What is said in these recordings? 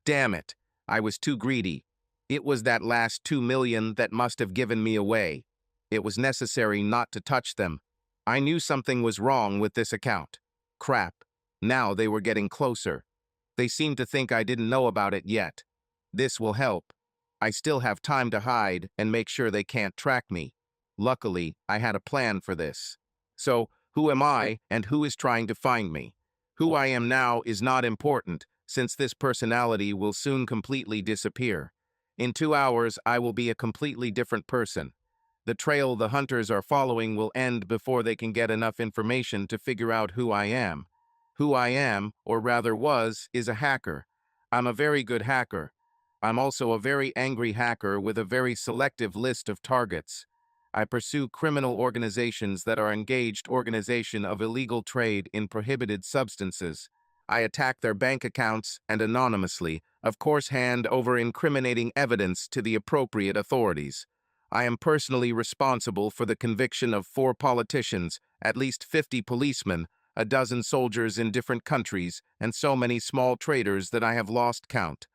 Damn it, I was too greedy. It was that last 2 million that must have given me away. It was necessary not to touch them. I knew something was wrong with this account. Crap. Now they were getting closer. They seemed to think I didn't know about it yet. This will help. I still have time to hide and make sure they can't track me. Luckily, I had a plan for this. So, who am I and who is trying to find me? Who I am now is not important, since this personality will soon completely disappear. In 2 hours, I will be a completely different person. The trail the hunters are following will end before they can get enough information to figure out who I am. Who I am, or rather was, is a hacker. I'm a very good hacker. I'm also a very angry hacker with a very selective list of targets. I pursue criminal organizations that are engaged organization of illegal trade in prohibited substances. I attack their bank accounts and anonymously, of course, hand over incriminating evidence to the appropriate authorities. I am personally responsible for the conviction of 4 politicians, at least 50 policemen, a dozen soldiers in different countries, and so many small traders that I have lost count.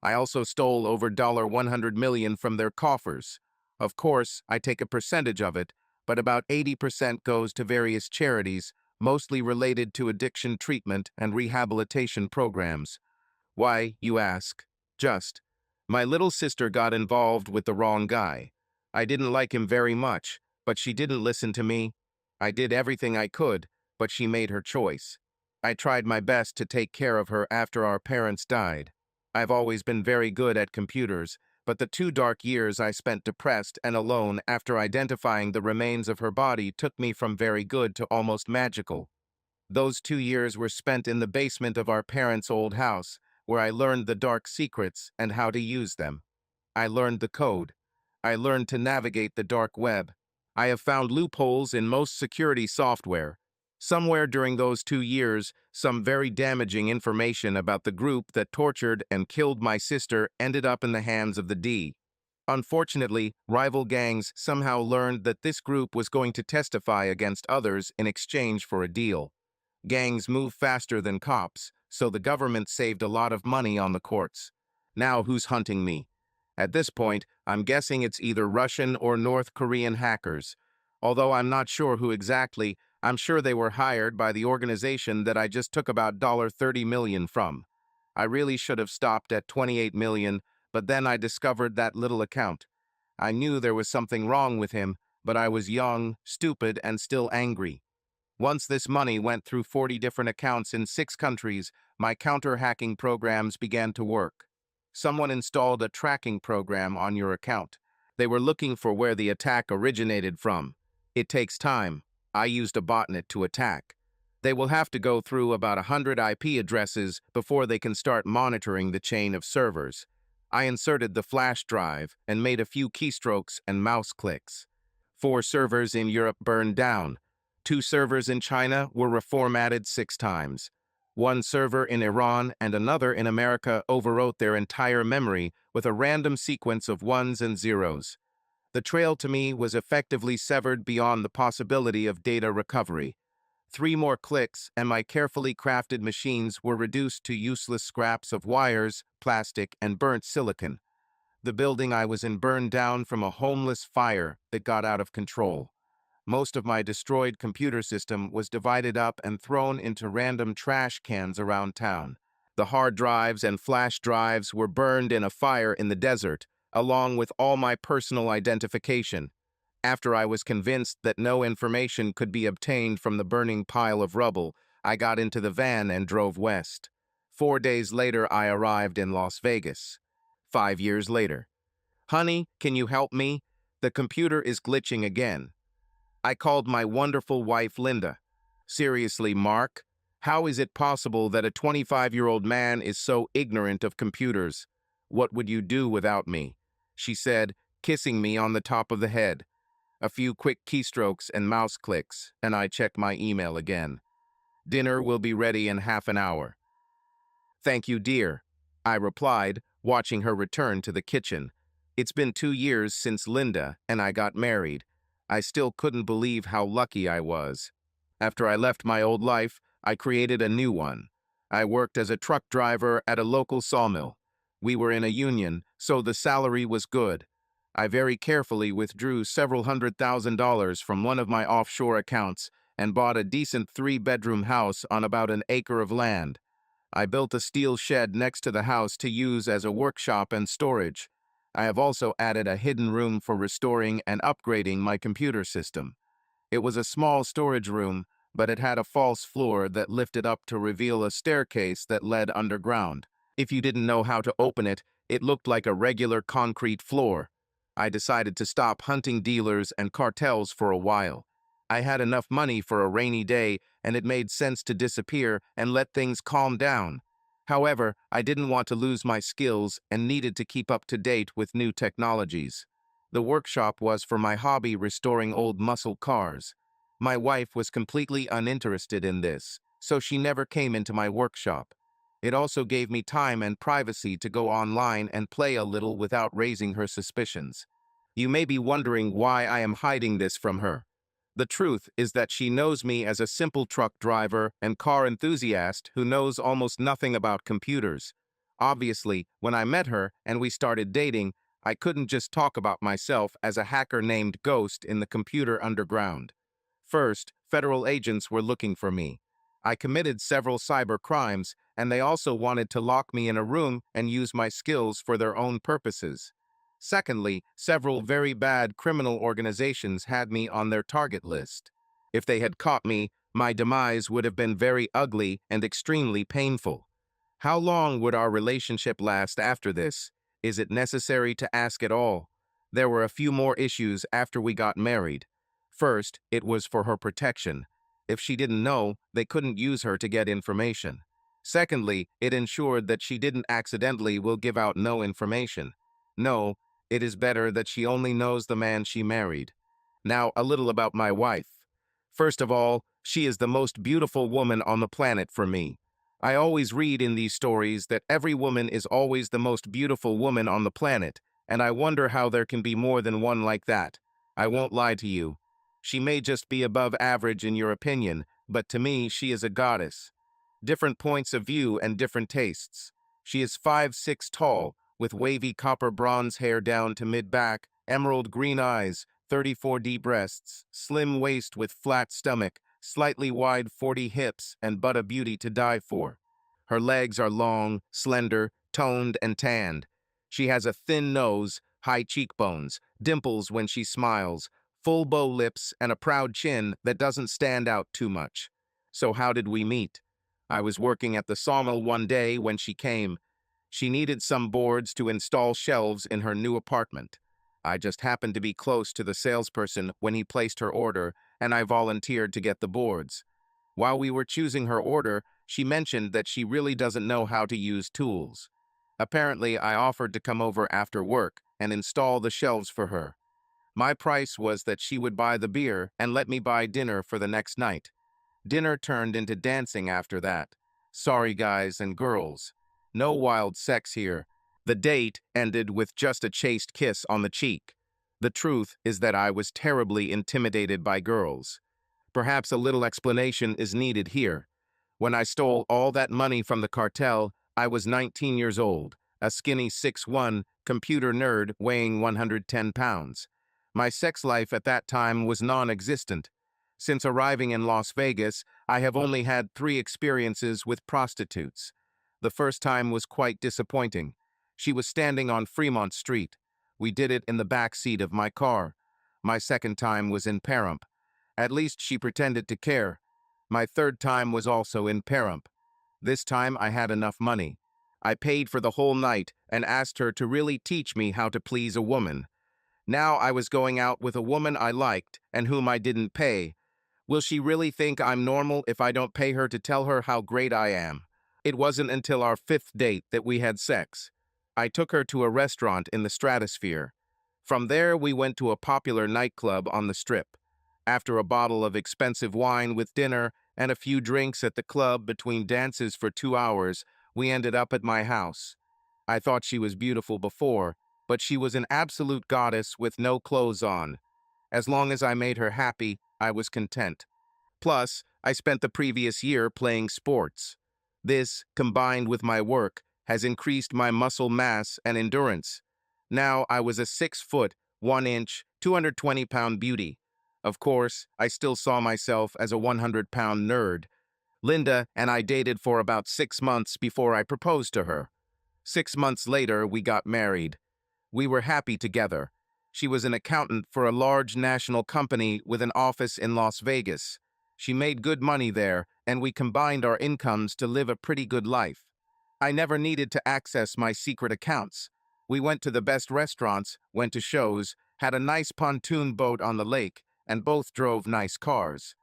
I also stole over $100 million from their coffers. Of course, I take a percentage of it, but about 80% goes to various charities, mostly related to addiction treatment and rehabilitation programs. Why, you ask? Just. My little sister got involved with the wrong guy. I didn't like him very much, but she didn't listen to me. I did everything I could, but she made her choice. I tried my best to take care of her after our parents died. I've always been very good at computers, but the 2 dark years I spent depressed and alone after identifying the remains of her body took me from very good to almost magical. Those 2 years were spent in the basement of our parents' old house, where I learned the dark secrets and how to use them. I learned the code. I learned to navigate the dark web. I have found loopholes in most security software. Somewhere during those 2 years, some very damaging information about the group that tortured and killed my sister ended up in the hands of the D. Unfortunately, rival gangs somehow learned that this group was going to testify against others in exchange for a deal. Gangs move faster than cops, so the government saved a lot of money on the courts. Now who's hunting me? At this point, I'm guessing it's either Russian or North Korean hackers. Although I'm not sure who exactly, I'm sure they were hired by the organization that I just took about $30 million from. I really should have stopped at 28 million, but then I discovered that little account. I knew there was something wrong with him, but I was young, stupid, and still angry. Once this money went through 40 different accounts in 6 countries, my counter-hacking programs began to work. Someone installed a tracking program on your account. They were looking for where the attack originated from. It takes time. I used a botnet to attack. They will have to go through about 100 IP addresses before they can start monitoring the chain of servers. I inserted the flash drive and made a few keystrokes and mouse clicks. 4 servers in Europe burned down. 2 servers in China were reformatted 6 times. 1 server in Iran and another in America overwrote their entire memory with a random sequence of ones and zeros. The trail to me was effectively severed beyond the possibility of data recovery. 3 more clicks and my carefully crafted machines were reduced to useless scraps of wires, plastic, and burnt silicon. The building I was in burned down from a homeless fire that got out of control. Most of my destroyed computer system was divided up and thrown into random trash cans around town. The hard drives and flash drives were burned in a fire in the desert, along with all my personal identification. After I was convinced that no information could be obtained from the burning pile of rubble, I got into the van and drove west. 4 days later, I arrived in Las Vegas. 5 years later. Honey, can you help me? The computer is glitching again. I called my wonderful wife, Linda. Seriously, Mark, how is it possible that a 25-year-old man is so ignorant of computers? What would you do without me? She said, kissing me on the top of the head. A few quick keystrokes and mouse clicks, and I checked my email again. Dinner will be ready in half an hour. Thank you, dear, I replied, watching her return to the kitchen. It's been 2 years since Linda and I got married. I still couldn't believe how lucky I was. After I left my old life, I created a new one. I worked as a truck driver at a local sawmill. We were in a union, so the salary was good. I very carefully withdrew several $100,000 from one of my offshore accounts and bought a decent 3-bedroom house on about an acre of land. I built a steel shed next to the house to use as a workshop and storage. I have also added a hidden room for restoring and upgrading my computer system. It was a small storage room, but it had a false floor that lifted up to reveal a staircase that led underground. If you didn't know how to open it, it looked like a regular concrete floor. I decided to stop hunting dealers and cartels for a while. I had enough money for a rainy day, and it made sense to disappear and let things calm down. However, I didn't want to lose my skills and needed to keep up to date with new technologies. The workshop was for my hobby, restoring old muscle cars. My wife was completely uninterested in this, so she never came into my workshop. It also gave me time and privacy to go online and play a little without raising her suspicions. You may be wondering why I am hiding this from her. The truth is that she knows me as a simple truck driver and car enthusiast who knows almost nothing about computers. Obviously, when I met her and we started dating, I couldn't just talk about myself as a hacker named Ghost in the computer underground. First, federal agents were looking for me. I committed several cyber crimes, and they also wanted to lock me in a room and use my skills for their own purposes. Secondly, several very bad criminal organizations had me on their target list. If they had caught me, my demise would have been very ugly and extremely painful. How long would our relationship last after this? Is it necessary to ask at all? There were a few more issues after we got married. First, it was for her protection. If she didn't know, they couldn't use her to get information. Secondly, it ensured that she didn't accidentally will give out no information. No, it is better that she only knows the man she married. Now, a little about my wife. First of all, she is the most beautiful woman on the planet for me. I always read in these stories that every woman is always the most beautiful woman on the planet, and I wonder how there can be more than one like that. I won't lie to you. She may just be above average in your opinion, but to me, she is a goddess. Different points of view and different tastes. She is 5'6" tall, with wavy copper bronze hair down to mid-back, emerald green eyes, 34D breasts, slim waist with flat stomach, slightly wide 40 hips, and but a beauty to die for. Her legs are long, slender, toned, and tanned. She has a thin nose, high cheekbones, dimples when she smiles, full bow lips, and a proud chin that doesn't stand out too much. So how did we meet? I was working at the sawmill one day when she came. She needed some boards to install shelves in her new apartment. I just happened to be close to the salesperson when he placed her order, and I volunteered to get the boards. While we were choosing her order, she mentioned that she really doesn't know how to use tools. Apparently, I offered to come over after work and install the shelves for her. My price was that she would buy the beer and let me buy dinner for the next night. Dinner turned into dancing after that. Sorry, guys and girls. No wild sex here. The date ended with just a chaste kiss on the cheek. The truth is that I was terribly intimidated by girls. Perhaps a little explanation is needed here. When I stole all that money from the cartel, I was 19 years old, a skinny 6'1" computer nerd weighing 110 pounds. My sex life at that time was non-existent. Since arriving in Las Vegas, I have only had 3 experiences with prostitutes. The first time was quite disappointing. She was standing on Fremont Street. We did it in the back seat of my car. My second time was in Pahrump. At least she pretended to care. My third time was also in Pahrump. This time I had enough money. I paid for the whole night and asked her to really teach me how to please a woman. Now I was going out with a woman I liked and whom I didn't pay. Will she really think I'm normal if I don't pay her to tell her how great I am? It wasn't until our 5th date that we had sex. I took her to a restaurant in the Stratosphere. From there, we went to a popular nightclub on the Strip. After a bottle of expensive wine with dinner and a few drinks at the club between dances for 2 hours, we ended up at my house. I thought she was beautiful before, but she was an absolute goddess with no clothes on. As long as I made her happy, I was content. Plus, I spent the previous year playing sports. This, combined with my work, has increased my muscle mass and endurance. Now I was a 6 foot, 1 inch, 220-pound beauty. Of course, I still saw myself as a 100-pound nerd. Linda and I dated for about 6 months before I proposed to her. 6 months later, we got married. We were happy together. She was an accountant for a large national company with an office in Las Vegas. She made good money there, and we combined our incomes to live a pretty good life. I never needed to access my secret accounts. We went to the best restaurants, went to shows, had a nice pontoon boat on the lake, and both drove nice cars.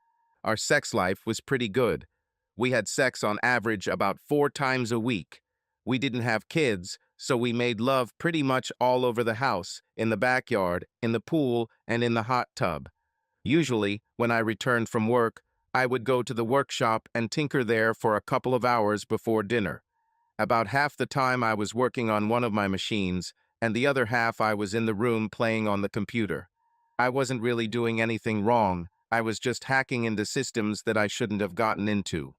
Our sex life was pretty good. We had sex on average about 4 times a week. We didn't have kids, so we made love pretty much all over the house, in the backyard, in the pool, and in the hot tub. Usually, when I returned from work, I would go to the workshop and tinker there for a couple of hours before dinner. About half the time I was working on one of my machines, and the other half I was in the room playing on the computer. I wasn't really doing anything wrong. I was just hacking into systems that I shouldn't have gotten into.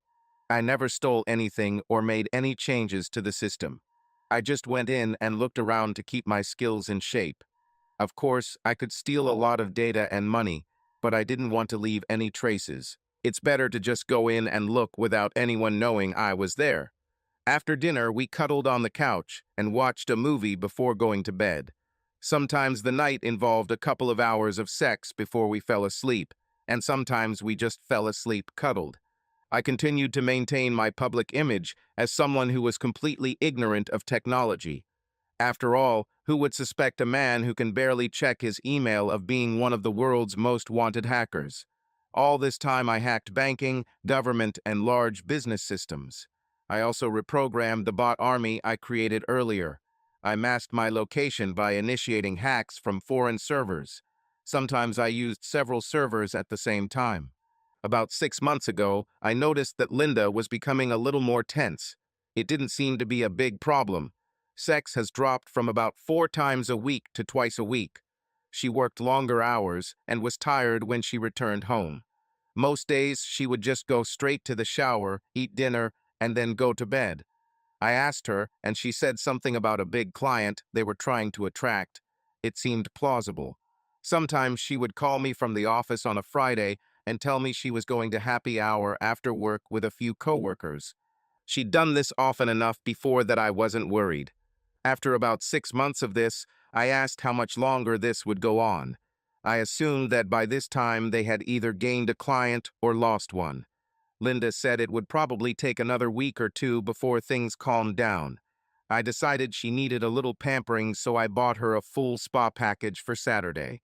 I never stole anything or made any changes to the system. I just went in and looked around to keep my skills in shape. Of course, I could steal a lot of data and money, but I didn't want to leave any traces. It's better to just go in and look without anyone knowing I was there. After dinner, we cuddled on the couch and watched a movie before going to bed. Sometimes the night involved a couple of hours of sex before we fell asleep, and sometimes we just fell asleep cuddled. I continued to maintain my public image as someone who was completely ignorant of technology. After all, who would suspect a man who can barely check his email of being one of the world's most wanted hackers? All this time I hacked banking, government, and large business systems. I also reprogrammed the bot army I created earlier. I masked my location by initiating hacks from foreign servers. Sometimes I used several servers at the same time. About 6 months ago, I noticed that Linda was becoming a little more tense. It didn't seem to be a big problem. Sex has dropped from about 4 times a week to twice a week. She worked longer hours and was tired when she returned home. Most days, she would just go straight to the shower, eat dinner, and then go to bed. I asked her, and she said something about a big client they were trying to attract. It seemed plausible. Sometimes she would call me from the office on a Friday and tell me she was going to happy hour after work with a few coworkers. She'd done this often enough before that I wasn't worried. After about 6 months of this, I asked how much longer this would go on. I assumed that by this time they had either gained a client or lost one. Linda said it would probably take another week or two before things calmed down. I decided she needed a little pampering, so I bought her a full spa package for Saturday.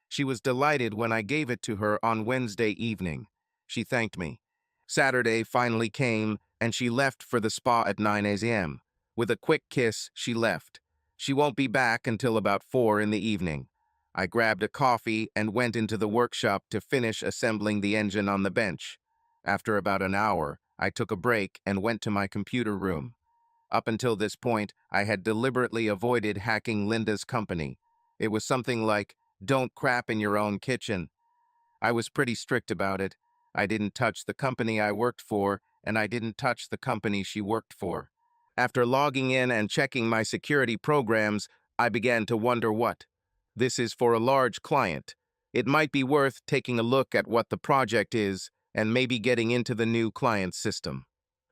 She was delighted when I gave it to her on Wednesday evening. She thanked me. Saturday finally came, and she left for the spa at 9 a.m. With a quick kiss, she left. She won't be back until about 4 in the evening. I grabbed a coffee and went into the workshop to finish assembling the engine on the bench. After about an hour, I took a break and went to my computer room. Up until this point, I had deliberately avoided hacking Linda's company. It was something like, "Don't crap in your own kitchen." I was pretty strict about it. I didn't touch the company I worked for, and I didn't touch the company she worked for. After logging in and checking my security programs, I began to wonder what. This is for a large client. It might be worth taking a look at what the project is and maybe getting into the new client's system.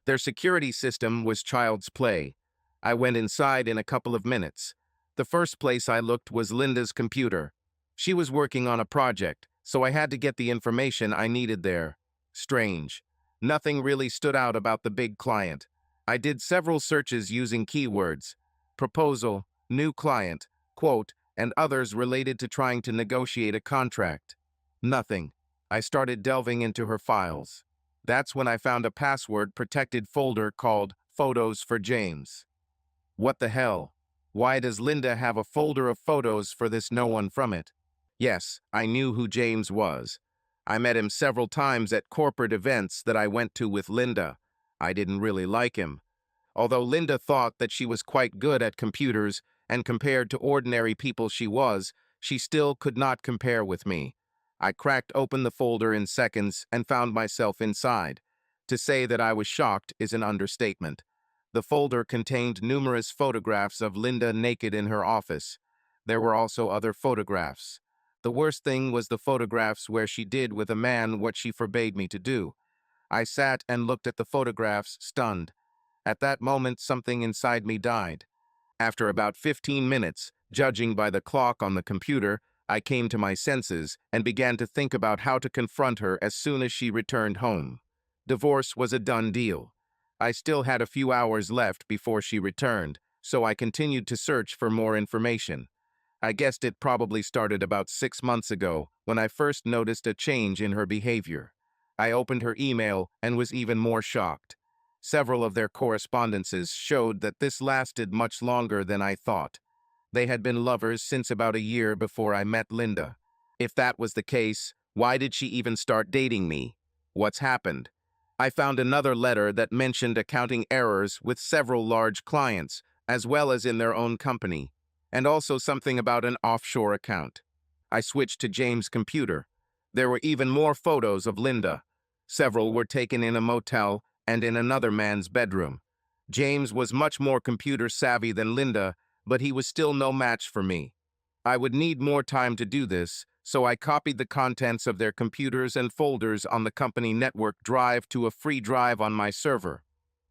Their security system was child's play. I went inside in a couple of minutes. The first place I looked was Linda's computer. She was working on a project, so I had to get the information I needed there. Strange. Nothing really stood out about the big client. I did several searches using keywords: proposal, new client, quote, and others related to trying to negotiate a contract. Nothing. I started delving into her files. That's when I found a password-protected folder called Photos for James. What the hell? Why does Linda have a folder of photos for this no one from it? Yes, I knew who James was. I met him several times at corporate events that I went to with Linda. I didn't really like him. Although Linda thought that she was quite good at computers, and compared to ordinary people she still could not compare with me. I cracked open the folder in seconds and found myself inside. To say that I was shocked is an understatement. The folder contained numerous photographs of Linda naked in her office. There were also other photographs. The worst thing was the photographs where she did with a man what she forbade me to do. I sat and looked at the photographs, stunned. At that moment, something inside me died. After about 15 minutes, judging by the clock on the computer, I came to my senses and began to think about how to confront her as soon as she returned home. Divorce was a done deal. I still had a few hours left before she returned, so I continued to search for more information. I guessed it probably started about 6 months ago when I first noticed a change in her behavior. I opened her email and was even more shocked. Several of their correspondences showed that this lasted much longer than I thought. They had been lovers since about a year before I met Linda. If that was the case, why did she even start dating me? What's happened? I found another letter that mentioned accounting errors with several large clients, as well as in their own company, and also something about an offshore account. I switched to James' computer. There were even more photos of Linda. Several were taken in a motel and in another man's bedroom. James was much more computer savvy than Linda, but he was still no match for me. I would need more time to do this, so I copied the contents of their computers and folders on the company network drive to a free drive on my server.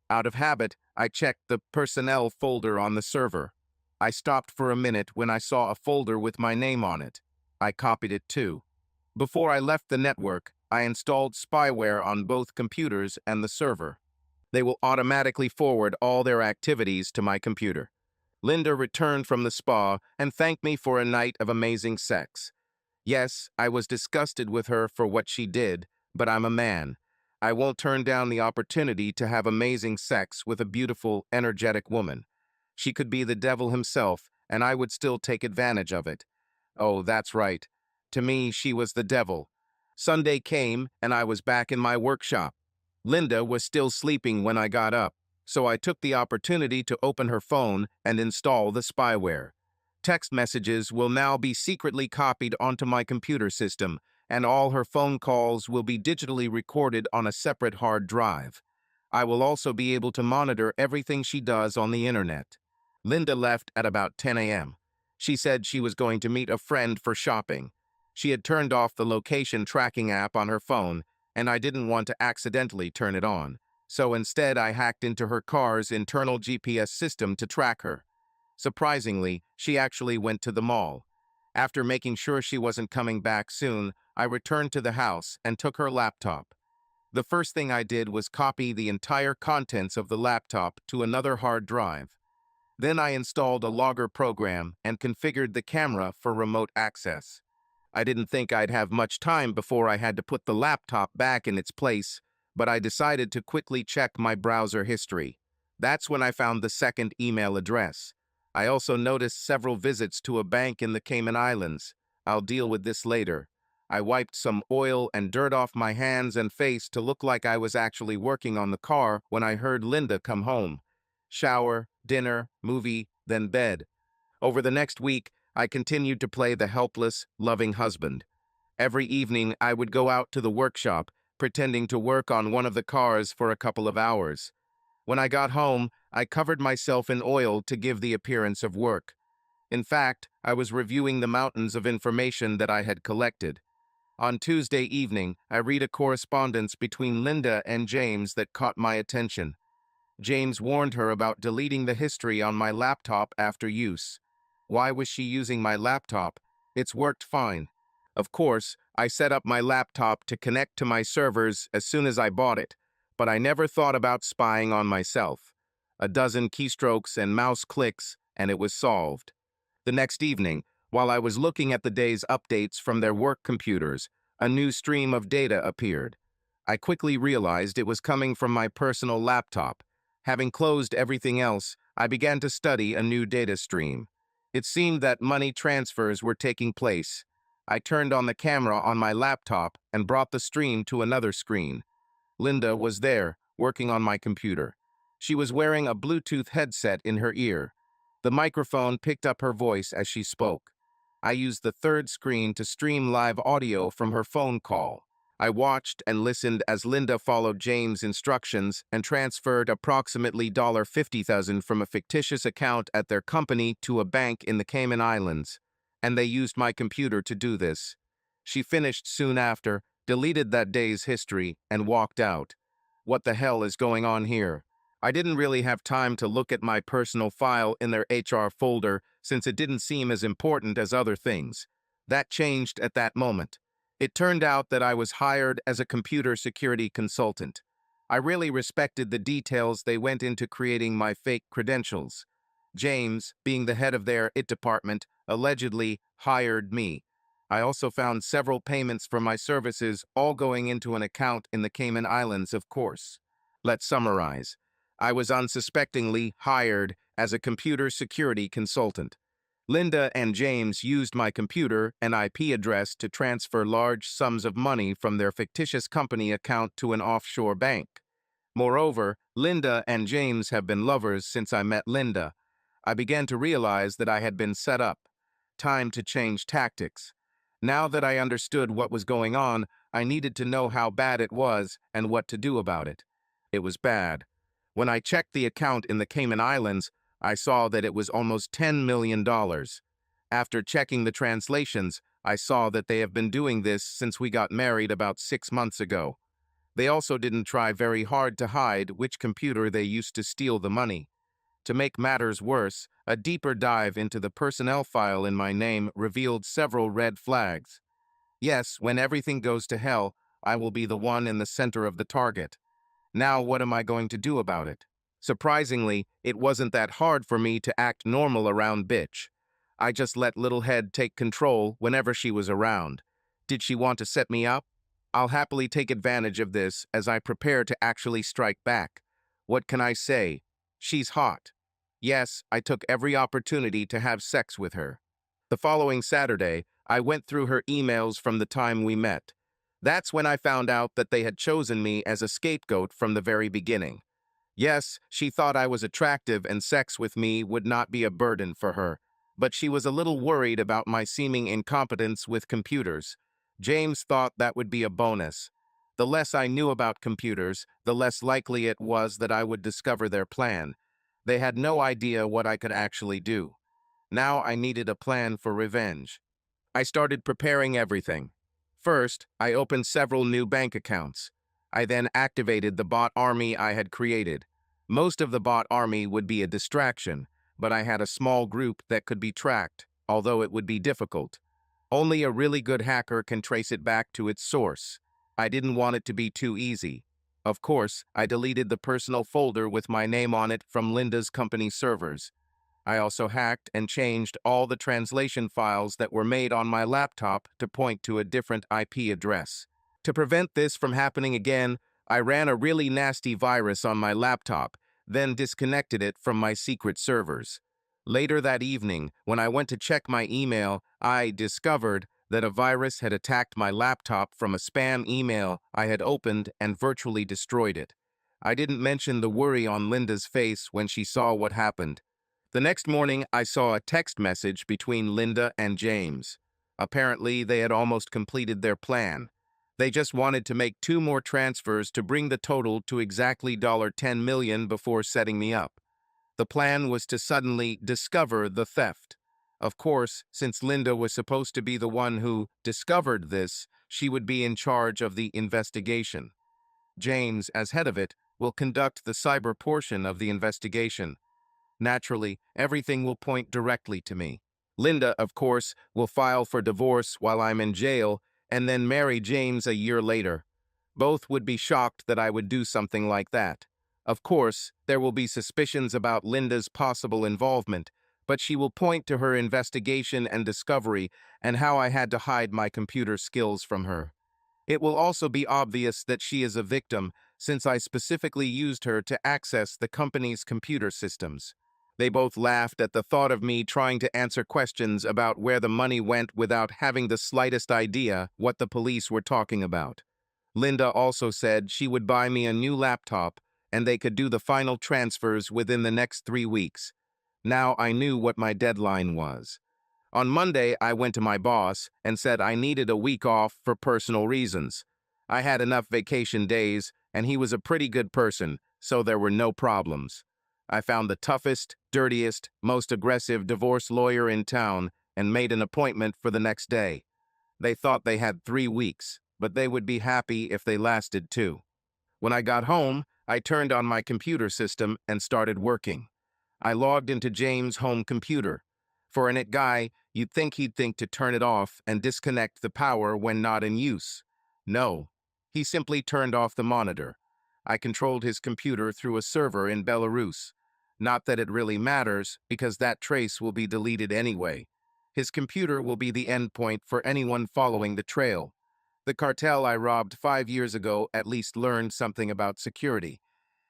Out of habit, I checked the personnel folder on the server. I stopped for a minute when I saw a folder with my name on it. I copied it too. Before I left the network, I installed spyware on both computers and the server. They will automatically forward all their activities to my computer. Linda returned from the spa and thanked me for a night of amazing sex. Yes, I was disgusted with her for what she did, but I'm a man. I won't turn down the opportunity to have amazing sex with a beautiful, energetic woman. She could be the devil himself, and I would still take advantage of it. Oh, that's right. To me, she was the devil. Sunday came, and I was back in my workshop. Linda was still sleeping when I got up, so I took the opportunity to open her phone and install the spyware. Text messages will now be secretly copied onto my computer system, and all her phone calls will be digitally recorded on a separate hard drive. I will also be able to monitor everything she does on the internet. Linda left at about 10 a.m. She said she was going to meet a friend for shopping. She had turned off the location tracking app on her phone, and I didn't want to accidentally turn it on. So instead, I hacked into her car's internal GPS system to track her. Surprisingly, she actually went to the mall. After making sure she wasn't coming back soon, I returned to the house and took her laptop. The first thing I did was copy the entire contents of the laptop to another hard drive. Then I installed a logger program and configured the camera for remote access. I didn't think I'd have much time before I had to put the laptop back in its place, but I decided to quickly check my browser history. That's when I found the second email address. I also noticed several visits to a bank in the Cayman Islands. I'll deal with this later. I wiped some oil and dirt off my hands and face to look like I was actually working on the car when I heard Linda come home. Shower, dinner, movie, then bed. Over the next week, I continued to play the helpless, loving husband. Every evening, I would go out to the workshop, pretending to work on one of the cars for a couple of hours. When I got home, I covered myself in oil to give the appearance of work. In fact, I was reviewing the mountains of information that I had collected. On Tuesday evening, I read a correspondence between Linda and James that caught my attention. James warned her about deleting the history on my laptop after use. Why was she using my laptop? It's worked fine. Of course, I set up my laptop to connect to my servers as soon as I bought it, but I never thought about spying on myself. A dozen keystrokes and mouse clicks, and it was solved. The next evening, while I was looking at the day's updates from their work computers, a new stream of data appeared. I quickly realized it was coming from my personal laptop. Having closed everything else, I began to study a new data stream. It seemed that money transfers were taking place. I turned on the camera on my laptop and brought the stream to another screen. Linda was there, working on my computer. She was wearing a Bluetooth headset in her ear. The microphone picked up her voice as she spoke. I used the third screen to stream live audio from her phone call. I watched and listened as Linda followed James' instructions and transferred approximately $50,000 from a fictitious account at their company to a bank in the Cayman Islands, and they used my computer to do this. She finished soon after, deleted that day's history, and walked out. What the hell is going on here? I didn't really have time to look at my personal file in their HR folder since it didn't seem as important as other things. That changed at that moment. It turned out that I was hired as a computer security consultant. I really respected the details they went into creating my fake credentials. James, being the head of their IT department, allegedly hired me. I also found several payments for my services, all going into an account in the Cayman Islands, of course. Let's summarize. I was unsuspectingly hired as a computer security consultant. Linda and James used my computer and IP address to transfer large sums of money from their fictitious company account to an offshore bank. Moreover, Linda and James have been lovers since I met Linda. I began to realize that I had been set up. Time to change tactics. Now that I understood what was going on, I needed to know how bad it was and what to do about it. It was bad. When I checked the account in the Cayman Islands, I saw that it was almost $10 million. After checking the translations, I saw that they have been doing this since we got married about 6 months ago. They also didn't try very hard to hide which computer they used to steal the money. To make matters worse, a deeper dive into the personnel file in my name revealed several red flags. Yes, when everything goes to hell, I will be the one in the center of the target. Now what am I going to do about it? Surprisingly, it wasn't that hard for me to act normal around bitch. I just let little head take control whenever she was around. Did she want to set me up? I'll happily take advantage of this as I prepare to actually strike back. What can I say? She's hot. Yes, I took every opportunity to have sex with her. The following Saturday, I went through her emails from the time we met. That's when I found out that they had chosen me as a scapegoat from the very beginning. Yes, she thought I was attractive and sex with me would not be a burden for her, but she was a little worried about my seeming incompetence with computers. James thought that would be a bonus. The less I knew about computers, the less likely it was that I would discover their plan. They had no idea what I could actually do. Now I needed a plan for revenge. I started preparing everything. First, I opened several new bank accounts. I then activated the bot army I had created. Most of the bot army would be a distraction, but I had a small group that could be tracked, although it would be difficult. Only a really good hacker can trace it back to its source. I didn't want it to be too easy. Of course, I deleted the personal folder with my name on it from Linda's company servers. I also hacked and changed all the translation files that were made on my laptop to point to a different IP address. To prevent this from happening again, I ran a really nasty virus on my laptop, then disconnected it from my secret servers. Later that evening, when I went to check my email, I discovered that a virus had attacked my laptop from a spam email I had opened and virtually destroyed it. I didn't mention the worry on Linda's face when she saw what happened. The next morning, I saw a text message between Linda and James. Apparently, they had almost completed their plan. They just wanted to make 2 more transfers to bring the total to exactly $10 million before setting me up. The plan was to suddenly discover the theft. Of course, since Linda was supposed to be the one who discovered this, she would be in charge of the investigation. James, as head of it, will conduct the cyber portion of the investigation. Naturally, everything will point directly to me. Linda, of course, will file for divorce while I'm in jail and then marry James a year later. Both would be shocked that I would do something like that. Of course, there will be suspicions about Linda's possible involvement, but she will point to her investigation and discovery and how I had to hide my computer skills from her. It will also be obvious that she is a victim, since I specifically used her to access the company's computer systems. They both laughed at the thought of me trying to answer questions about where the money went without having the slightest idea what the police were talking about. Linda also said she would buy me a new laptop and they could do the final transfers within the next 3 weeks. Now I knew what my deadline was. On Monday, I went to my boss and said I needed a week off for personal reasons. I had enough vacation days, and he was a pretty good person, so there were no problems. I found the toughest, dirtiest, most aggressive divorce lawyer in town and made an appointment for the next day. They thought they had 3 weeks, but they would be happy if they lasted 2. When I got home, I turned on my computer system and started working. I logged into James' home computer. For an IT guy, you'd think he'd think to turn it off and disconnect the power when not in use. No, he simply turned off the monitor. I controlled his computer through a server in Belarus. Not that it really matters, because that trace will be deleted anyway. His computer will be the endpoint for anyone following the trail. The cartel I robbed 5 years ago at least learned something about security.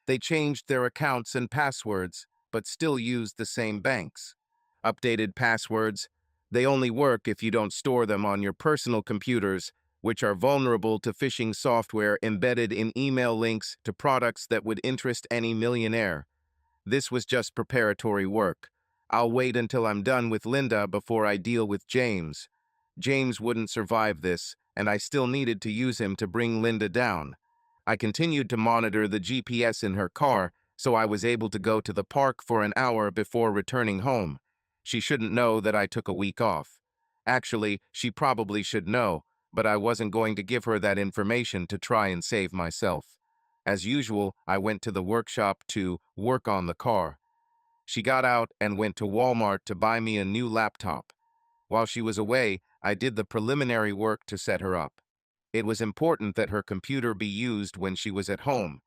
They changed their accounts and passwords, but still used the same banks. Updated passwords, they only work if you don't store them on your personal computers, which are vulnerable to phishing software embedded in email links to products that would interest any millionaire. This was just preparatory work. I'll wait until I'm done with Linda before I deal with James. James wouldn't survive this, and I still needed to use him to bring Linda down. I continued to monitor the GPS in her car, so I was able to go to the park for an hour before returning home. She shouldn't know that I took a week off. Actually, she probably should know, but I wasn't going to give her that information to try and save myself. As usual, I went to the workshop to work on the car. She got out and went to Walmart to buy me a new laptop. While she was away, I did the preliminary work to set her up. It was important that her computer be used when she was at home.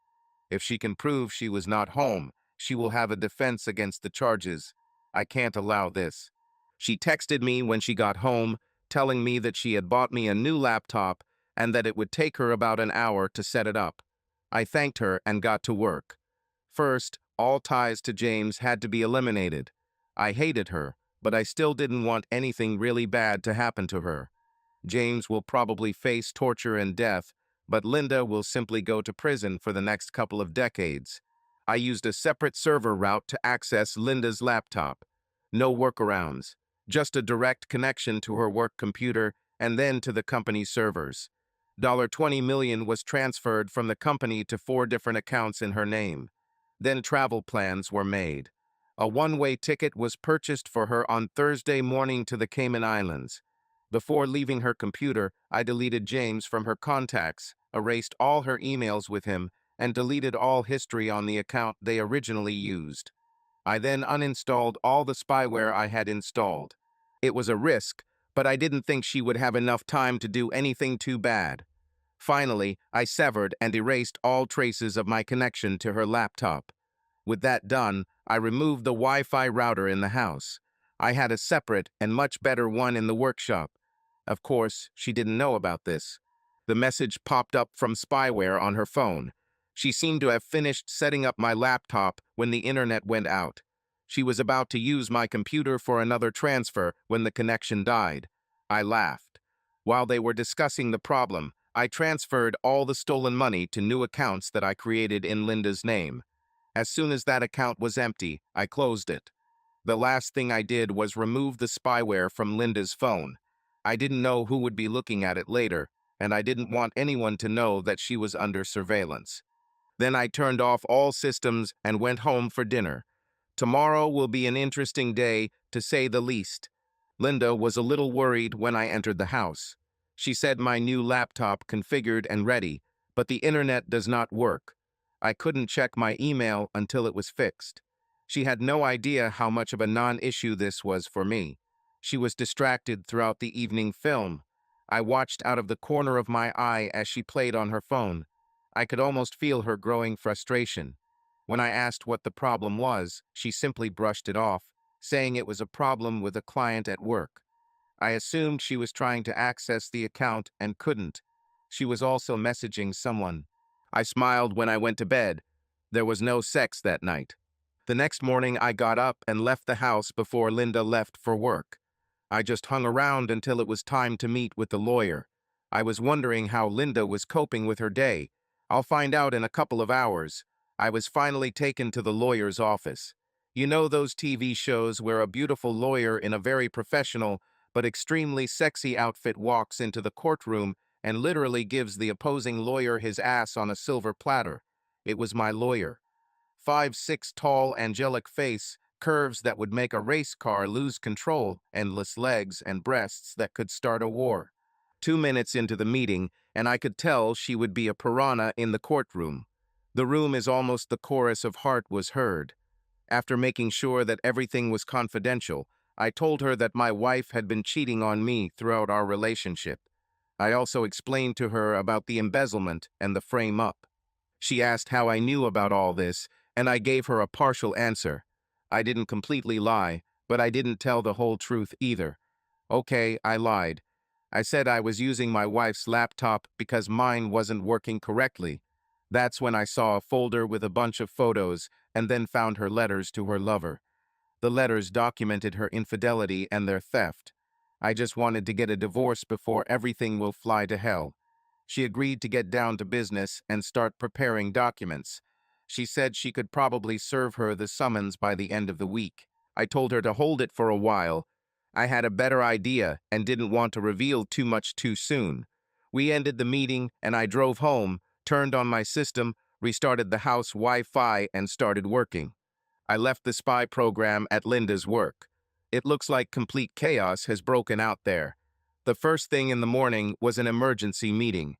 If she can prove she was not home, she will have a defense against the charges. I can't allow this. She texted me when she got home, telling me that she had bought me a new laptop and that it would take her about an hour to set it up. I thanked her and got to work. First, all ties to James had to be eliminated. I hated her, but I still didn't want anything really bad to happen to her. James will probably face torture and death, but Linda will simply go to prison for the next couple of decades. I used a separate server route to access Linda's laptop. No workarounds, just a direct connection to her work computer and then to the company servers. $20 million was transferred from the company to 4 different accounts in her name. Then travel plans were made. A one-way ticket was purchased for her on Thursday morning to the Cayman Islands. Before leaving her computer, I deleted James from her contacts, erased all her emails with him, and deleted all history on the account they originally used. I then uninstalled all the spyware I had installed. It was a risk, but I didn't think she would have enough time to do anything too bad. Finally, I severed and erased all traces of my connection to her laptop. With that done, I removed the Wi-Fi router in the house. I had a separate and much better one in the workshop. Of course, she didn't know about this. The message popped up from spyware on her phone. She seemed to have finished setting up my laptop when the internet went out. She was about to use my computer for another transfer when the connection died. I laughed. While they were discussing the problem, I transferred all the stolen money to new accounts that I created in Linda's name. As soon as that account was empty, I closed it. The last thing I did was remove the spyware from Linda's phone. I didn't know who would be looking at it later, and I didn't want anyone to know that she was under surveillance. Then I turned off all systems and went home for dinner. Tomorrow will be an interesting day, to say the least. Linda was a little worried when I entered the house. She said my new laptop configured and ready, but the internet does not work. I couldn't check my email until it was fixed. She had no idea how much of a non-issue this was for me. She was distracted throughout the evening film. I watched out of the corner of my eye as she played on her phone. I could almost feel her growing frustration. When I asked what the problem was, she simply brushed it off, saying it was a problem with a client at work. I assumed she was trying to access the account and couldn't. She was also messaging someone. I smiled when I went to bed. There was no sex that night. The next morning, I got up and left the house before Linda left for work. I just hung around until it was time to meet with the lawyer. I was wondering how Linda was coping with her day. I'll find out in a couple of hours. I was finally taken to the lawyer's office. You know those TV shows where a beautiful lawyer in a very professional but extremely sexy outfit walks into the courtroom and literally gives the opposing lawyer his ass on a silver platter. It was my lawyer. 5'6" tall, angelic face, curves that would make a race car lose control, endless legs and breasts that could start a war. 2 minutes into the meeting, and I could tell she would be a piranha in the courtroom. The room is almost the chorus of heart was heard. After making sure that everything was confidential, I told her that my wife had been cheating on me throughout our relationship. I also explained to her about the embezzlement and the frame-up. She asked how I knew about all this, and I gave her a partial answer. I didn't completely lie, but I didn't tell the whole truth either. Okay, I lied. I said I was using my wife's laptop because mine wasn't working correctly. That's when I saw a folder with a bunch of photos and then found her letters to her lover. The letters documented her infidelity and their theft. I just wanted to get a divorce before everything will fly to hell. She agreed to get down to business and start preparing documents. She said she could probably serve her the summons by the end of the week. I told her to hold it for a while. I had a better idea and didn't want to reveal too much too soon. We ended the meeting and I drove home, turned on my system, restarted the house Wi-Fi, and started working. I left the spy program at Linda's work. It looks like complete chaos has broken out there. The first thing in the morning was an emergency meeting.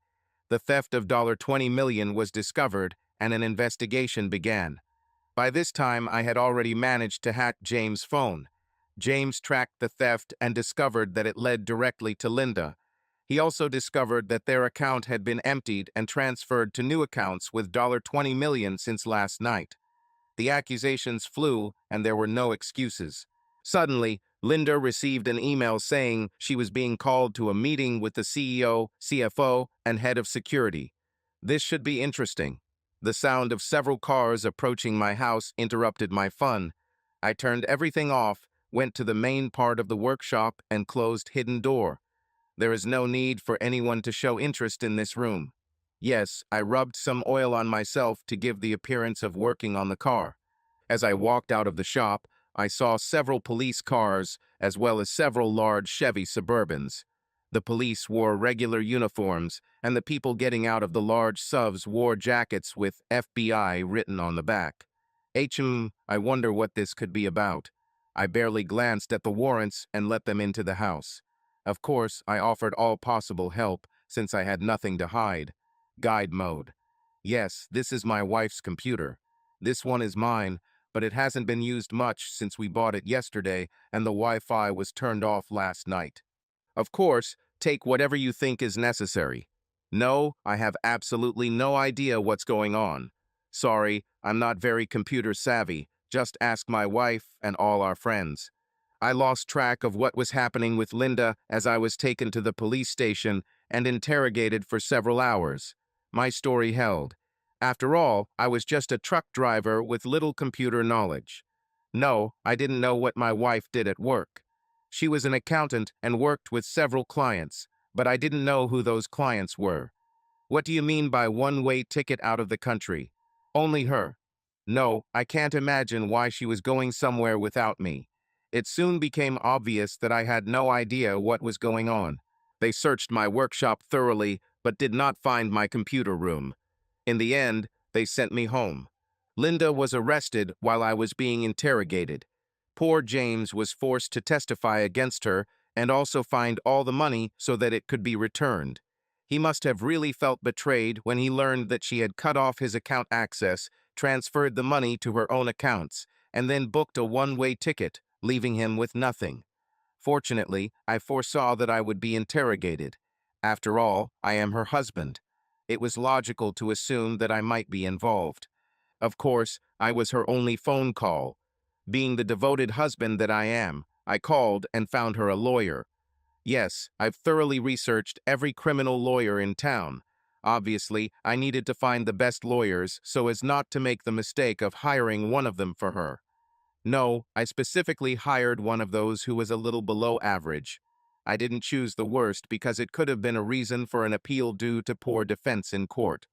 The theft of $20 million was discovered and an investigation began. By this time, I had already managed to hack James' phone. James tracked the theft and discovered that it led directly to Linda. He also discovered that their account had been emptied and transferred to new accounts with $20 million since last night. The accusations flew, and there were no excuses. Suddenly, Linda received an email saying she was being called to a meeting with the CEO, CFO, and head of security. This should be interesting. The sound of several cars approaching my house interrupted my fun. I turned everything off, went to the main part of the workshop, and closed hidden door. There is no need for anyone to show interest in this room. Yes, I rubbed some oil on myself to give the appearance of working on the car. As I walked out of the shop, I saw several police cars, as well as several large Chevy Suburbans. The police wore regular uniforms, and the people getting out of the large SUVs wore jackets with FBI written on the back. I wonder what this could be about. I barely glanced at the warrants and let them into the house. Of course, I offered all possible help, since I had nothing to hide. Guide mode. Yes, this is my wife's computer. This one is mine, but it hasn't been used much since we bought it yesterday and the Wi-Fi was turned off last night. Of course, take whatever you think is necessary. No, I have absolutely no idea what's going on. Sorry, I'm not very computer savvy. Just ask my wife and all our friends. I lost track of what was happening with Linda as I was taken to the police station and interrogated for several hours. My story held. After all, I was just a truck driver with little computer knowledge. No, I didn't know what my wife did at work. She was an accountant and worked with several clients, but I didn't know who those clients were. What do you mean by one-way ticket out of the country? Only her. No, I can't imagine why she was going somewhere without me. It soon became obvious that I had no idea what was going on. They searched my workshop thoroughly, but did not find my computer room. In the end, they sent me home. Linda was arrested while I was being interrogated. Poor James was forced to testify against her and also find all the money so that it could be returned. He must have really felt betrayed when he learned that she had cut off his account access, transferred the money to her own accounts, and then booked a one-way ticket, leaving him with nothing. Fortunately, I foresaw that I would be interrogated. After all, I am her husband. It was logical to assume that I might be involved. Of course, I was her only phone call. Being the devoted husband that I am, I called and found her a lawyer. Yes, I've thoroughly researched every criminal lawyer in town. Obviously, I needed to find the best lawyers so as not to make the mistake of hiring one of them for her. No, I specifically hired one of those who was a little below average. I didn't choose the worst because it could have been a reason for an appeal due to poor defense in court.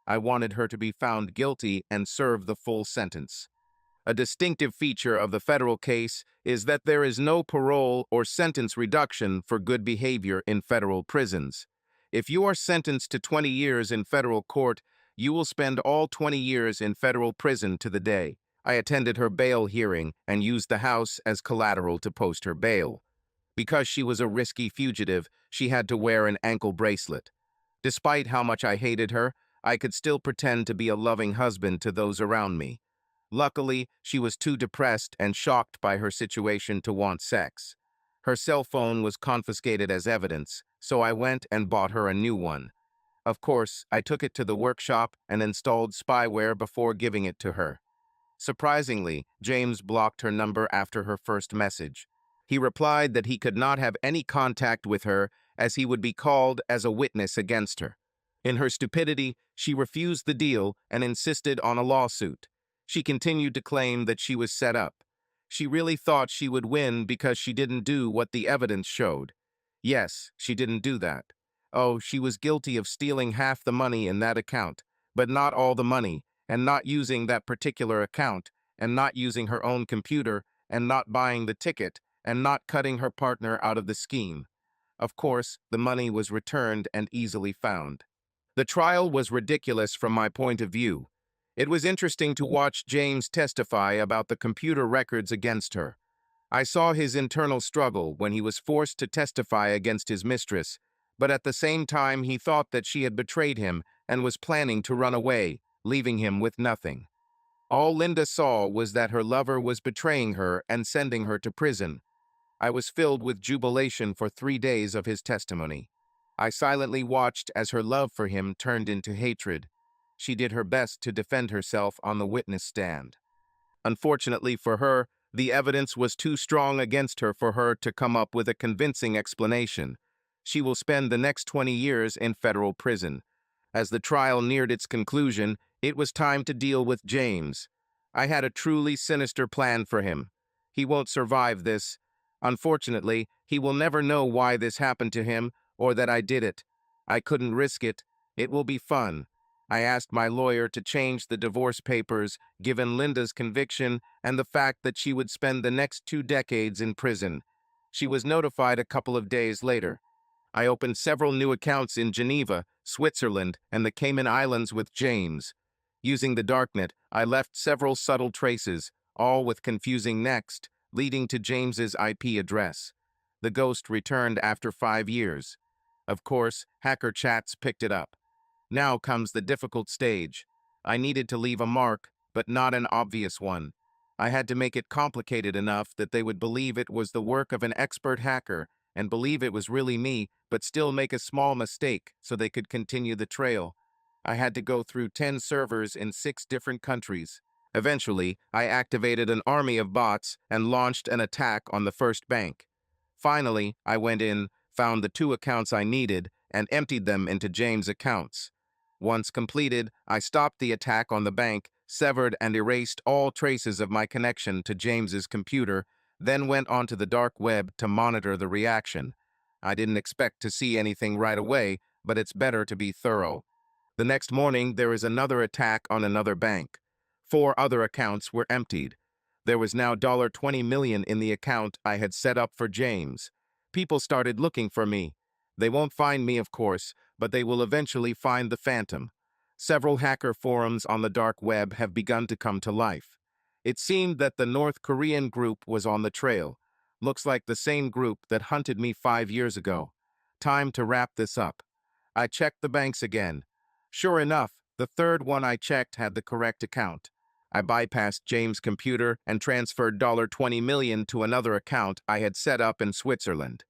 I wanted her to be found guilty and serve the full sentence. A distinctive feature of the federal case is that there is no parole or sentence reduction for good behavior in federal prisons. If you are sentenced to 20 years in federal court, you will spend all 20 years in federal prison to the day. I attended her bail hearing and used the house as collateral to post her bail. Because she was a risky fugitive, she had to wear an ankle bracelet. Despite how much I hated her, I could still pretend to be a loving husband to those around me. Luckily, she was too depressed and shocked by her situation to want sex. Her cell phone was confiscated as evidence, so I went and bought her a new one. Of course, I took it to the workshop and installed spyware before giving it to her. Surprisingly, James blocked her number after her first message. He replied that he could not have any contact with her as he would be called as a witness against her. In her stupidity, she refused the deal and insisted on a lawsuit. She continued to claim that she was set up. She really thought she would win because she didn't do what the evidence showed. Yes, she didn't do that. Oh, she was guilty of stealing half the money in that account, but not all the money, and not using that particular account, and not using her own computer, and not buying the ticket, and not cutting her partner out of the scheme. Of course, the money was returned and easily found. The trial was ridiculous from my point of view. It was interesting to watch James testify about the computer records against her. I saw his internal struggle when he was forced to testify against his mistress, but at the same time he thought that she had betrayed him and was planning to run away, leaving him with nothing. All Linda saw was that her lover was betraying her and sending her to prison. I was filled with jubilation for 3 days of his testimony. I silently watched as her love for him turned into hatred. She did her best to defend herself on the witness stand. Unfortunately for her, the evidence was too strong against her for her to come up with a convincing explanation. She will spend the next 20 years in federal prison. As the trial neared its conclusion, it was time to deal with James. I had a truly sinister plan for him. He won't survive this. Unfortunately, he will never know why this happened to him or that I did it. I couldn't risk it. It will be fun. I asked my lawyer to change the divorce papers, given Linda's conviction and the fact that she would spend the next 2 decades in prison. She was notified a couple of days later. I opened several new accounts in Geneva, Switzerland, and the Cayman Islands with James. Using the darknet, I left several subtle traces, all with confusing next, leading to James's IP address. The ghost returned after 5 years. Of course, hacker chats picked it up. Now comes the difficult stage. I needed to leave a mark, but not an obvious one. I had to make it complicated enough that they would believe it was the work of an expert hacker and believe it was really me, but still make a small mistake so they could continue the trail. I had to go through 10 servers in 6 different countries. Eventually, I activated an army of bots and launched an attack on the first bank. Finally, I went in, found the 2 accounts I needed, and emptied them into James' accounts. Once completed, I stopped the attack on the bank, severed and erased all traces of my connection to James's computer, then went onto the dark web to monitor the reaction. I didn't expect to see anything right away, but it's better to be thorough. The next morning, there is another attack on another bank. 4 other accounts were emptied. There was now $20 million in the account I had set up for James. People started looking for me. They won't find me, of course, but they will eventually find the phantom. Several hacker forums on the dark web have begun to come to life. It seemed that the North Korean group was on the trail. Looks like the same group that hunted me 5 years ago. Time to wrap this up. I checked the banks again. Sure enough, the third one I checked had the correct account. I bypassed James' computer and transferred $20 million to another account I had set up in Switzerland.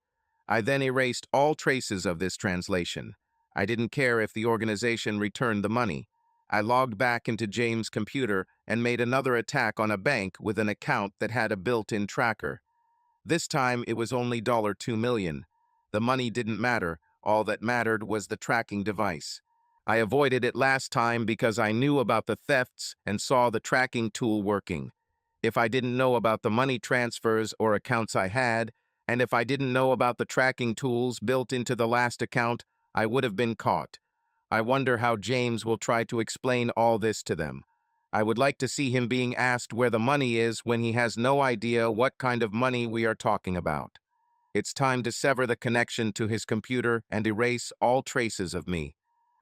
I then erased all traces of this translation. I didn't care if the organization returned the money. I logged back into James' computer and made another attack on a bank with an account that had a built-in tracker. This time it was only $2 million. The money didn't matter. All that mattered was the tracking device. I avoided it last time because I knew about the thefts and saw the tracking tool working. If I didn't know about the money transfers or accounts I had, and if I didn't know about the tracking tools built into the last account, I would have been caught. I wonder how James will try to explain all this to them. I would like to see him being asked where the money is when he has no idea what kind of money we are talking about. It's time to sever the connection to his computer and erase all traces of me.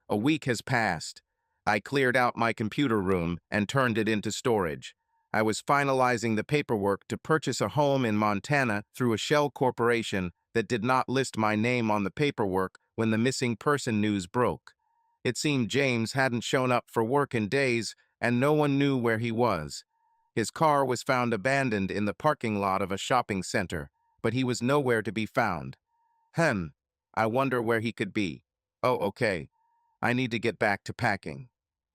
A week has passed. I cleared out my computer room and turned it into storage. I was finalizing the paperwork to purchase a home in Montana through a shell corporation that did not list my name on the paperwork when the missing person news broke. It seemed James hadn't shown up for work in days, and no one knew where he was. His car was found abandoned in the parking lot of a shopping center, but he was nowhere to be found. I wonder where he could be. Oh, okay. I need to get back to packing.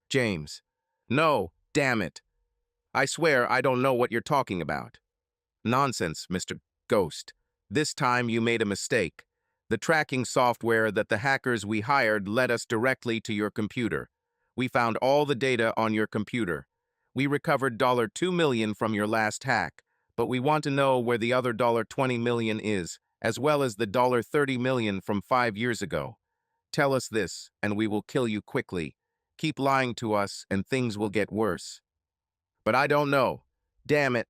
James. No, damn it. I swear I don't know what you're talking about. Nonsense, Mr. Ghost. This time you made a mistake. The tracking software that the hackers we hired led us directly to your computer. We found all the data on your computer. We recovered $2 million from your last hack, but we want to know where the other $20 million is, as well as the $30 million from 5 years ago. Tell us this, and we will kill you quickly. Keep lying to us, and things will get worse. But I don't know. Damn it.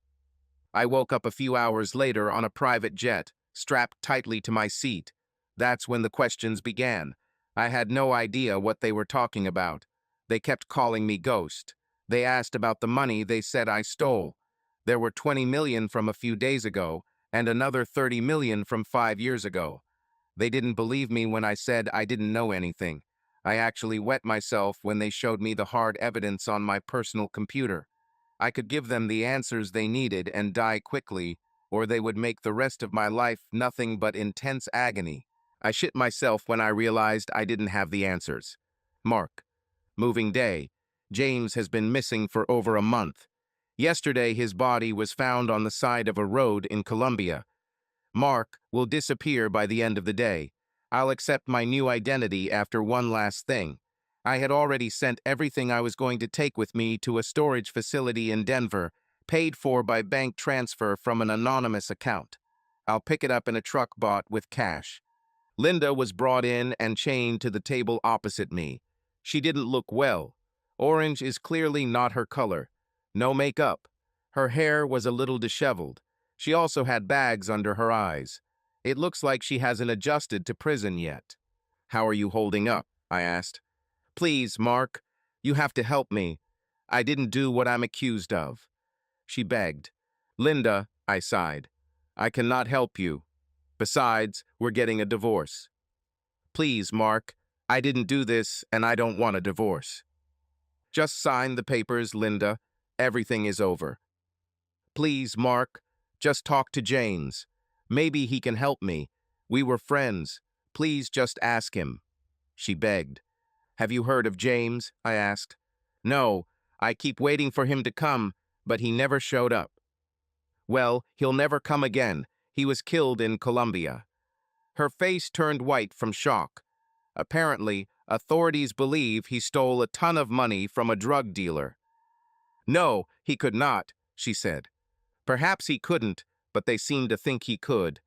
I woke up a few hours later on a private jet, strapped tightly to my seat. That's when the questions began. I had no idea what they were talking about. They kept calling me Ghost. They asked about the money they said I stole. There were 20 million from a few days ago, and another 30 million from 5 years ago. They didn't believe me when I said I didn't know anything. I actually wet myself when they showed me the hard evidence on my personal computer. I could give them the answers they needed and die quickly, or they would make the rest of my life nothing but intense agony. I shit myself when I realized I didn't have the answers. Mark. Moving day. James has been missing for over a month. Yesterday, his body was found on the side of a road in Colombia. Mark will disappear by the end of the day. I'll accept my new identity after one last thing. I had already sent everything I was going to take with me to a storage facility in Denver, paid for by bank transfer from an anonymous account. I'll pick it up in a truck bought with cash. Linda was brought in and chained to the table opposite me. She didn't look well. Orange is clearly not her color. No makeup. Her hair was a little disheveled. She also had bags under her eyes. It looks like she hasn't adjusted to prison yet. How are you holding up? I asked. Please, Mark. You have to help me. I didn't do what I'm accused of. She begged. Linda, I sighed. I cannot help you. Besides, we're getting a divorce. Please, Mark. I didn't do this, and I don't want a divorce. Just sign the papers, Linda. Everything is over. Please, Mark. Just talk to James. Maybe he can help me. We were friends. Please just ask him. She begged. Have you heard of James? I asked. No, I keep waiting for him to come, but he never showed up. Well, he'll never come again. He was killed in Colombia. Her face turned white from shock. Apparently, authorities believe he stole a ton of money from a drug dealer. No, he could not, she said. Perhaps he couldn't, but they seem to think he could.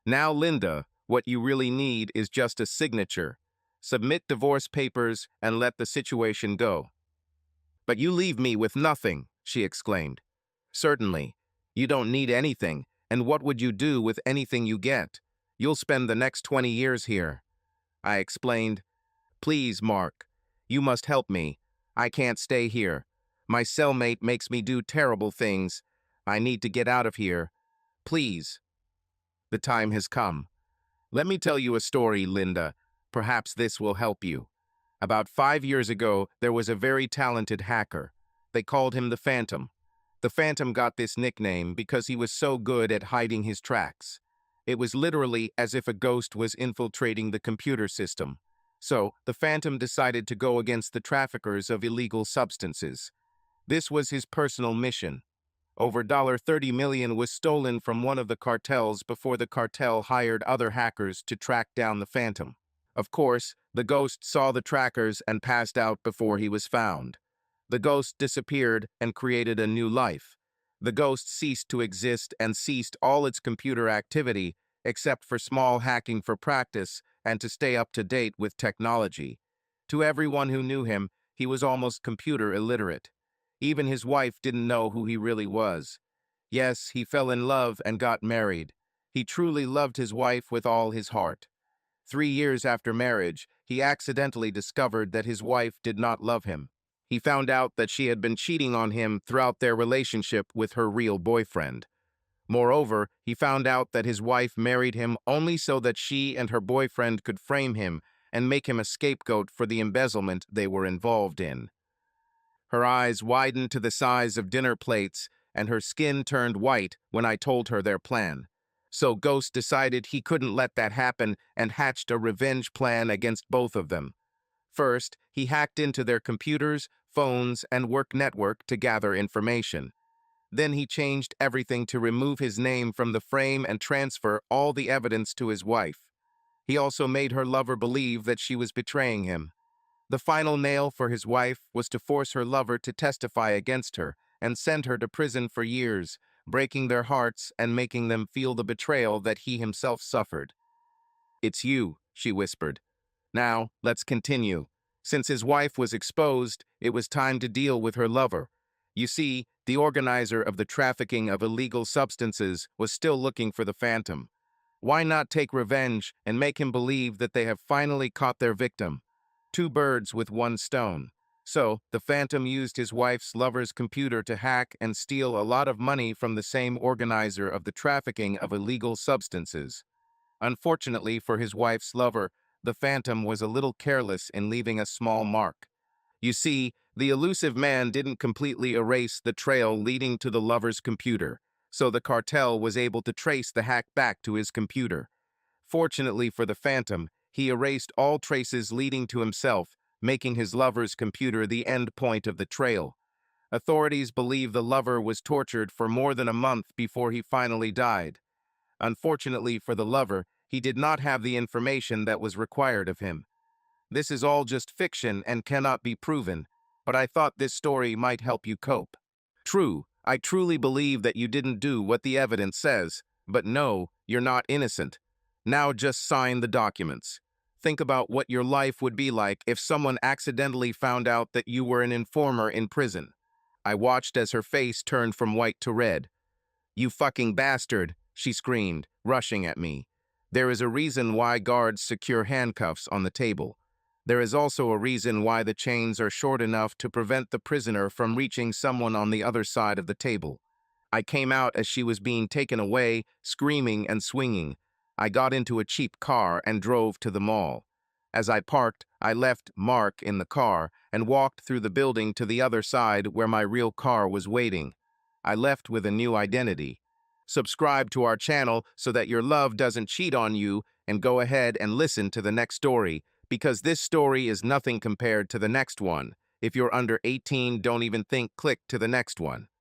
Now, Linda, what you really need is just a signature. Submit divorce papers and let the situation go. But you leave me with nothing, she exclaimed. Certainly. You don't need anything, and what would you do with anything you get? You'll spend the next 20 years here. I explained. Please, Mark. You must help me. I can't stay here. My cellmate makes me do terrible things. I need to get out of here. Please. The time has come. Let me tell you a story, Linda. Perhaps this will help you. About 5 years ago, there was a very talented hacker. They called him the Phantom. The Phantom got this nickname because he was so good at hiding his tracks. It was literally as if a ghost was infiltrating the computer system. So, the Phantom decided to go against the traffickers of illegal substances. This was his personal mission. Over $30 million was stolen from one of the cartels before the cartel hired other hackers to track down the Phantom. Of course, the ghost saw the trackers and passed out before he was found. The ghost disappeared and created a new life. The ghost ceased to exist and ceased all its computer activity except for small hacking for practice and to stay up to date with technology. To everyone who knew him, he was almost computer illiterate. Even his wife didn't know who he really was. Yes, he fell in love and got married. He truly loved his wife with all his heart. 3 years after marriage, he accidentally discovered that his wife did not love him. He found out that she had been cheating on him throughout their relationship with her real boyfriend. Moreover, he found out that his wife married him only so that she and her boyfriend could frame him and make him a scapegoat for the embezzlement they were involved in. Her eyes widened to the size of dinner plates, and her skin turned white when I told her their plan. So Ghost decided he couldn't let that happen and hatched a revenge plan against both of them. First, he hacked into their computers, phones, and work network to gather information. Then he changed everything to remove his name from the frame and transfer all the evidence to his wife. He also made her lover believe that she was betraying him. The final nail for his wife was to force her lover to testify against her and send her to prison for years, breaking their hearts and making them feel the betrayal that he himself suffered. "It's you," she whispered. "Now, let's continue." Since his wife was exposed, it was time to deal with her lover. You see, the organizer of the trafficking of illegal substances was still looking for the Phantom. Why not take revenge and make him believe that they have finally caught their victim? Two birds with one stone. So, the Phantom used his wife's lover's computer to hack and steal a lot of money from the same organizer of the trafficking of illegal substances. Unfortunately for his wife's lover, the Phantom was a little careless in leaving a small mark. You see, the elusive man didn't completely erase the trail leading to the lover's computer, so the cartel was able to trace the hack back to his computer. Fortunately for the Phantom, he erased all traces leading to himself, making his lover's computer the end point of the trail. Authorities believe the lover was tortured for more than a month before he finally died. Unfortunately for the lover, he did not have the information that was required of him. This is all just fiction and cannot be proven, but I thought this story might help you cope. True, I truly believe that you didn't do what the evidence says, but no, you're not innocent. Now just sign the documents. Think about what your life would be like if someone accidentally found out that you were an informer in prison. I watched as her face turned from white to red. "You fucking bastard," she screamed, rushing at me. There is a reason why guards secure handcuffs on the table. There is also a reason why the chains are short enough to prevent the prisoner from reaching someone on the other side of the table. I came out as she was being taken away, screaming and swinging. I got into a cheap car and drove to the mall. As I parked, I left Mark in the car and walked through the building to the other side where my real car was waiting. I left with a new identity. Subscribe to our channel so that your love doesn't cheat on you, and go ahead and listen to the next story, because this story is nothing compared to the next one. If you're under 18, don't even click to the next one.